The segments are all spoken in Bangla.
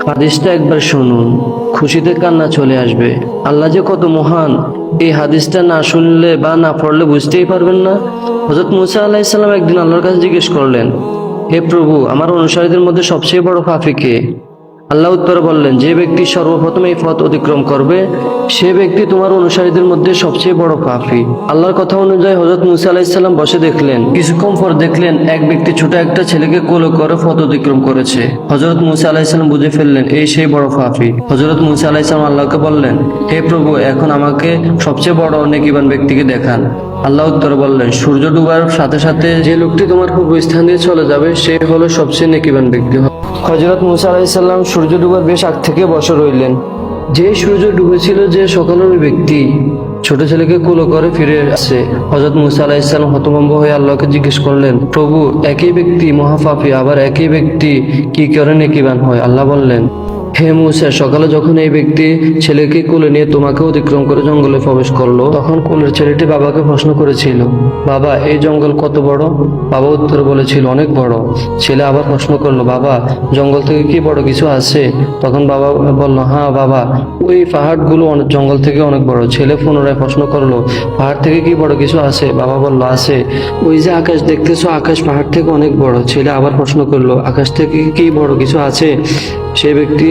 হাদিসটা একবার শুনুন, খুশিতে কান্না চলে আসবে। আল্লাহ যে কত মহান, এই হাদিসটা না শুনলে বা না পড়লে বুঝতেই পারবেন না। হযরত মুসা আলাইহিস সালাম একদিন আল্লাহর কাছে জিজ্ঞেস করলেন, হে প্রভু, আমার অনুসারীদের মধ্যে সবচেয়ে বড় পাপী কে? আল্লাহ উত্তরে বললেন, যে ব্যক্তি সর্বপ্রথম এই পথ অতিক্রম করবে সে ব্যক্তি তোমার অনুসারীদের মধ্যে সবচেয়ে বড় পাপী। আল্লাহর কথা অনুযায়ী হযরত মুসা আলাইহিস সালাম বসে দেখলেন, কিছুক্ষণ পর দেখলেন এক ব্যক্তি ছোট একটা ছেলেকে কোলে করে পথ অতিক্রম করেছে। হযরত মুসা আলাইহিস সালাম বুঝে ফেললেন এই সেই বড় পাপী। হযরত মুসা আলাইহিস সালাম আল্লাহকে বললেন, হে প্রভু, এখন আমাকে সবচেয়ে বড় নেকিবান ব্যক্তিকে দেখান। আল্লাহ উত্তরে বললেন, সূর্য ডুবার সাথে সাথে যে লোকটি তোমার পূর্ব স্থান দিয়ে চলে যাবে সে হলো সবচেয়ে নেকিবান ব্যক্তি। হযরত মুসা আলাইহিস সালাম সূর্য ডুবার বেশ আগ থেকে বসে রইলেন। যে সূর্য ডুবেছিল যে সকালের ওই ব্যক্তি ছোট ছেলেকে কোলে করে ফিরে আসে। হযরত মুসা আলাইহিস সালাম হতভম্ব হয়ে আল্লাহকে জিজ্ঞেস করলেন, প্রভু, একই ব্যক্তি মহাপাপী, আবার একই ব্যক্তি কি করে নেকিবান হয়? আল্লাহ বললেন, হে মুসা, সকালে যখন এই ব্যক্তি ছেলেকে কোলে নিয়ে তোমাকে অতিক্রম করে জঙ্গলে প্রবেশ করলো, তখন কোলের ছেলেটি বাবাকে প্রশ্ন করেছিল, বাবা, এই জঙ্গল কত বড়? বাবা উত্তরে বলেছিল, অনেক বড়। ছেলে আবার প্রশ্ন করলো, বাবা, জঙ্গল থেকে কি বড় কিছু আছে? তখন বাবা বলল, হ্যাঁ বাবা, ওই পাহাড়গুলো জঙ্গল থেকে অনেক বড়। ছেলে পুনরায় প্রশ্ন করলো, পাহাড় থেকে কি বড় কিছু আছে? বাবা বলল, আছে। ওই যে আকাশ দেখতেছো, আকাশ পাহাড় থেকে অনেক বড়। ছেলে আবার প্রশ্ন করলো, আকাশ থেকে কি বড় কিছু আছে? সে ব্যক্তি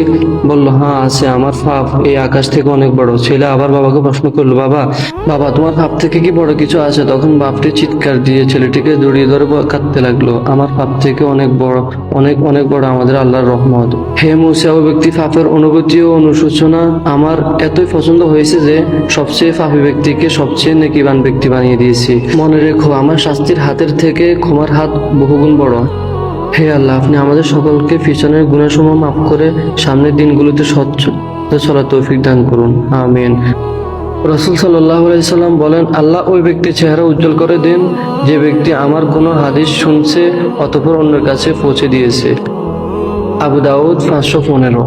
বলল, হ্যাঁ আছে, আমার পাপ এই আকাশ থেকে অনেক বড়। ছেলে আবার বাবাকে প্রশ্ন করলো, বাবা, তোমার পাপ থেকে কি বড় কিছু আছে? তখন বাপটি চিৎকার দিয়ে ছেলেটিকে জড়িয়ে ধরে কাঁদতে লাগলো, আমার পাপ থেকে অনেক বড়, অনেক অনেক বড় আমাদের আল্লাহর রহমত। হে মুসা, ওই ব্যক্তি পাপের অনুভূতি ও অনুশোচনা আমার এতই পছন্দ হয়েছে যে সবচেয়ে পাপী ব্যক্তিকে সবচেয়ে নেকিবান ব্যক্তি বানিয়ে দিয়েছি। মনে রেখো, আমার শাস্তির হাতের থেকে ক্ষমার হাত বহুগুণ বড়। হে আল্লাহ, আপনি আমাদের সকলকে পিছনের গুনাহসমূহ মাফ করে সামনের দিনগুলোতে সচ্ছল চলার তৌফিক দান করুন, আমিন। রাসূল সাল্লাল্লাহু আলাইহি সাল্লাম বলেন, আল্লাহ ওই ব্যক্তির চেহারা উজ্জ্বল করে দেন যে ব্যক্তি আমার কোনো হাদিস শুনছে অতঃপর অন্যের কাছে পৌঁছে দিয়েছে। আবু দাউদ 515।